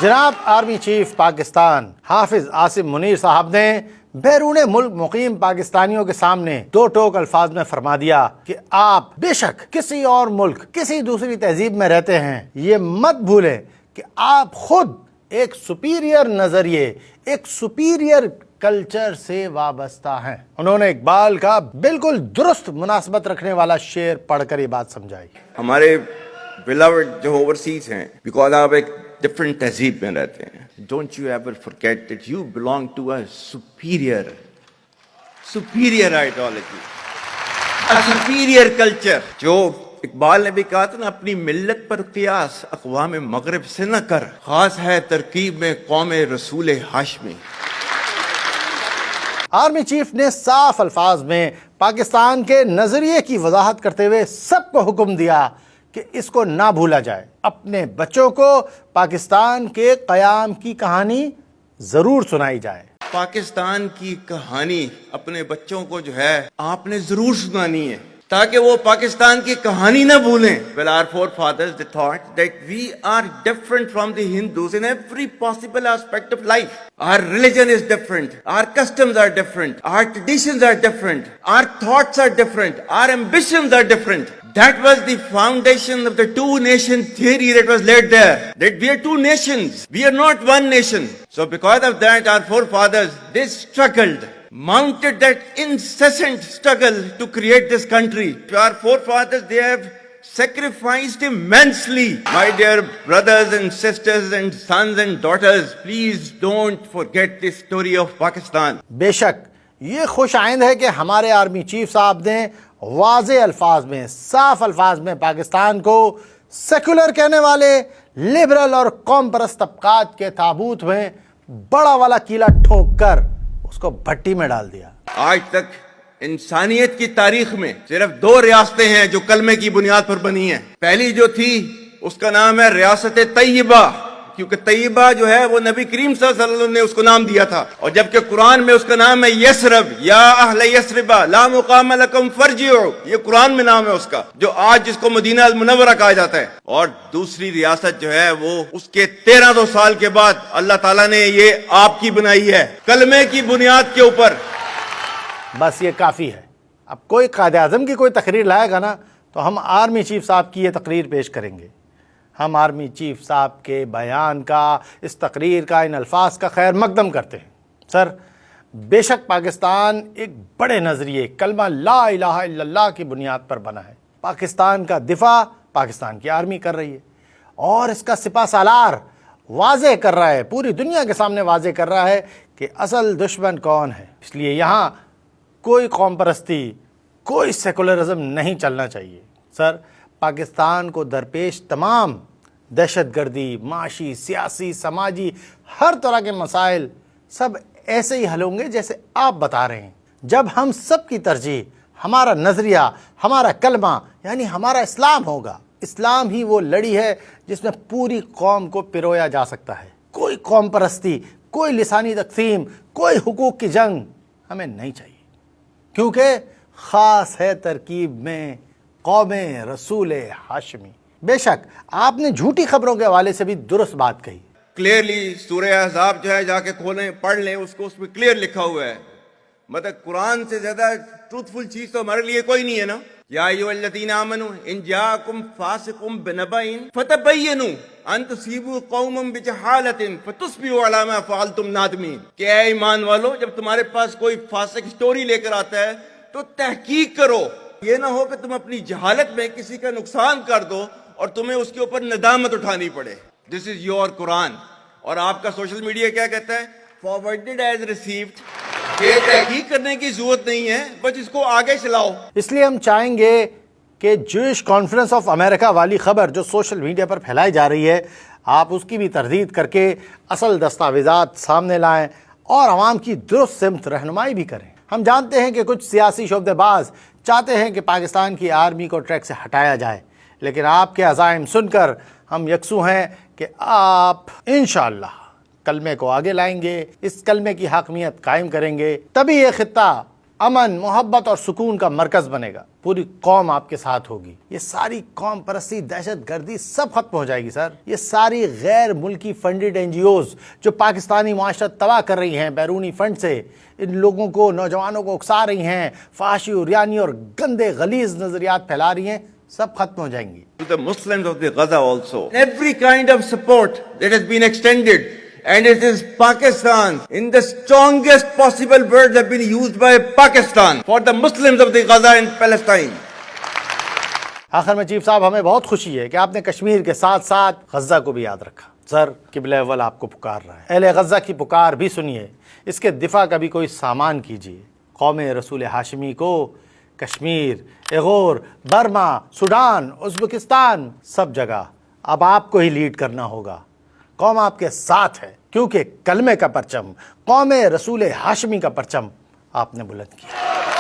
جناب army chief Pakistan حافظ عاصم منیر صاحب نے بیرون ملک مقیم پاکستانیوں کے سامنے دو ٹوک الفاظ میں فرما دیا کہ آپ بے شک کسی اور ملک کسی دوسری تہذیب میں رہتے ہیں، یہ مت بھولیں کہ آپ خود ایک سپیریئر نظریے، ایک سپیریئر کلچر سے وابستہ ہیں۔ انہوں نے اقبال کا بالکل درست مناسبت رکھنے والا شعر پڑھ کر یہ بات سمجھائی۔ ہمارے بیلاوڈ جو اوورسیز ہیں، بیکاز آپ ایک ڈفرنٹ تہذیب میں رہتے ہیں، don't you ever forget that you belong to a superior ideology, a superior culture. جو اقبال نے بھی کہا تھا نا، اپنی ملت پر قیاس اقوام مغرب سے نہ کر، خاص ہے ترکیب میں قوم رسول ہاشمی۔ آرمی چیف نے صاف الفاظ میں پاکستان کے نظریے کی وضاحت کرتے ہوئے سب کو حکم دیا کہ اس کو نہ بھولا جائے، اپنے بچوں کو پاکستان کے قیام کی کہانی ضرور سنائی جائے۔ پاکستان کی کہانی اپنے بچوں کو جو ہے آپ نے ضرور سنانی ہے، تاکہ وہ پاکستان کی کہانی نہ بھولیں۔ Well, our forefathers, they thought that we are different from the Hindus in every possible aspect of life. Our religion is different, our customs are different, our traditions are different, our thoughts are different, our ambitions are different. That was the foundation of the two-nation theory that was laid there. That we are two nations, we are not one nation. So because of that, our forefathers, they struggled, mounted that incessant struggle to create this country. Our forefathers, they have sacrificed immensely. My dear brothers and sisters and sons and daughters, please don't forget the story of Pakistan. بے شک یہ خوش آئند ہے کہ ہمارے army chief صاحب نے واضح الفاظ میں، صاف الفاظ میں پاکستان کو سیکولر کہنے والے لبرل اور قوم پرست طبقات کے تابوت میں بڑا والا کیلا ٹھوک کر اس کو بھٹی میں ڈال دیا۔ آج تک انسانیت کی تاریخ میں صرف دو ریاستیں ہیں جو کلمے کی بنیاد پر بنی ہیں۔ پہلی جو تھی اس کا نام ہے ریاست طیبہ، کیونکہ طیبہ جو ہے وہ نبی کریم صلی اللہ علیہ وسلم نے اس کو نام دیا تھا، اور جبکہ قرآن میں اس کا نام ہے یثرب، یا اہل یثرب لا مقام لکم فارجعوا، یہ قرآن میں نام ہے اس کا، جو آج جس کو مدینہ المنورہ کہا جاتا ہے۔ اور دوسری ریاست جو ہے وہ اس کے 1300 سال کے بعد اللہ تعالیٰ نے یہ آپ کی بنائی ہے، کلمے کی بنیاد کے اوپر۔ بس یہ کافی ہے۔ اب کوئی قائد اعظم کی کوئی تقریر لائے گا نا تو ہم آرمی چیف صاحب کی یہ تقریر پیش کریں گے۔ ہم آرمی چیف صاحب کے بیان کا، اس تقریر کا، ان الفاظ کا خیر مقدم کرتے ہیں۔ سر، بے شک پاکستان ایک بڑے نظریے کلمہ لا الہ الا اللہ کی بنیاد پر بنا ہے۔ پاکستان کا دفاع پاکستان کی آرمی کر رہی ہے، اور اس کا سپہ سالار واضح کر رہا ہے، پوری دنیا کے سامنے واضح کر رہا ہے کہ اصل دشمن کون ہے۔ اس لیے یہاں کوئی قوم پرستی، کوئی سیکولرزم نہیں چلنا چاہیے۔ سر، پاکستان کو درپیش تمام دہشت گردی، معاشی، سیاسی، سماجی، ہر طرح کے مسائل سب ایسے ہی حل ہوں گے جیسے آپ بتا رہے ہیں، جب ہم سب کی ترجیح ہمارا نظریہ، ہمارا کلمہ یعنی ہمارا اسلام ہوگا۔ اسلام ہی وہ لڑی ہے جس میں پوری قوم کو پرویا جا سکتا ہے۔ کوئی قوم پرستی، کوئی لسانی تقسیم، کوئی حقوق کی جنگ ہمیں نہیں چاہیے، کیونکہ خاص ہے ترکیب میں قوم رسول ہاشمی۔ بے شک آپ نے جھوٹی خبروں کے حوالے سے بھی درست بات کہی۔ کلیئرلی سورہ احزاب جو ہے جا کے کھولیں، پڑھ لیں، اس کو، اس میں کلیئر لکھا ہوا ہے۔ مطلب قرآن سے زیادہ ٹروتفل چیز تو ہمارے لیے کوئی نہیں ہے نا۔ یا ایھا الذین آمنوا ان جاءکم فاسق بنبأ فتبینوا ان تصیبوا قوما بجہالۃ فتصبحوا علی ما فعلتم نادمین، کہ اے ایمان والو، جب تمہارے پاس کوئی فاسق سٹوری لے کر آتا ہے تو تحقیق کرو، یہ نہ ہو کہ تم اپنی جہالت میں کسی کا نقصان کر دو اور تمہیں اس کے اوپر ندامت اٹھانی پڑے۔ دس از یور قرآن۔ اور آپ کا سوشل میڈیا کیا کہتا ہے؟ فارورڈڈ ایز ریسیوڈ۔ یہ تحقیق کرنے کی ضرورت نہیں ہے، بس اس کو آگے چلاؤ۔ اس لیے ہم چاہیں گے کہ جوئش کانفرنس آف امریکہ والی خبر جو سوشل میڈیا پر پھیلائی جا رہی ہے، آپ اس کی بھی تردید کر کے اصل دستاویزات سامنے لائیں اور عوام کی درست سمت رہنمائی بھی کریں۔ ہم جانتے ہیں کہ کچھ سیاسی شعبے باز چاہتے ہیں کہ پاکستان کی آرمی کو ٹریک سے ہٹایا جائے، لیکن آپ کے عزائم سن کر ہم یکسو ہیں کہ آپ انشاءاللہ کلمے کو آگے لائیں گے، اس کلمے کی حاکمیت قائم کریں گے، تبھی یہ خطہ امن محبت اور سکون کا مرکز بنے گا، پوری قوم آپ کے ساتھ ہوگی، یہ ساری قوم پرستی دہشت گردی سب ختم ہو جائے گی سر۔ یہ ساری غیر ملکی فنڈڈ NGOs جو پاکستانی معاشرت تباہ کر رہی ہیں بیرونی فنڈ سے، ان لوگوں کو نوجوانوں کو اکسا رہی ہیں، فحاشی عریانی اور گندے غلیظ نظریات پھیلا رہی ہیں، سب ختم ہو جائیں گی۔ To the Muslims of the Gaza also. Every kind of support that has been extended, and it is Pakistan, in the strongest possible words have been used by Pakistan for the Muslims of the Gaza and Palestine. آخر میں chief صاحب ہمیں بہت خوشی ہے کہ آپ نے کشمیر کے ساتھ ساتھ غزہ کو بھی یاد رکھا۔ سر قبلہ اول آپ کو پکار رہا ہے، اہل غزہ کی پکار بھی سنیے، اس کے دفاع کا بھی کوئی سامان کیجیے۔ قوم رسول ہاشمی کو Kashmir, Uyghur, Burma, Sudan, Uzbekistan, سب جگہ اب آپ کو ہی لیڈ کرنا ہوگا۔ قوم آپ کے ساتھ ہے کیونکہ کلمے کا پرچم، قوم رسول ہاشمی کا پرچم آپ نے بلند کیا۔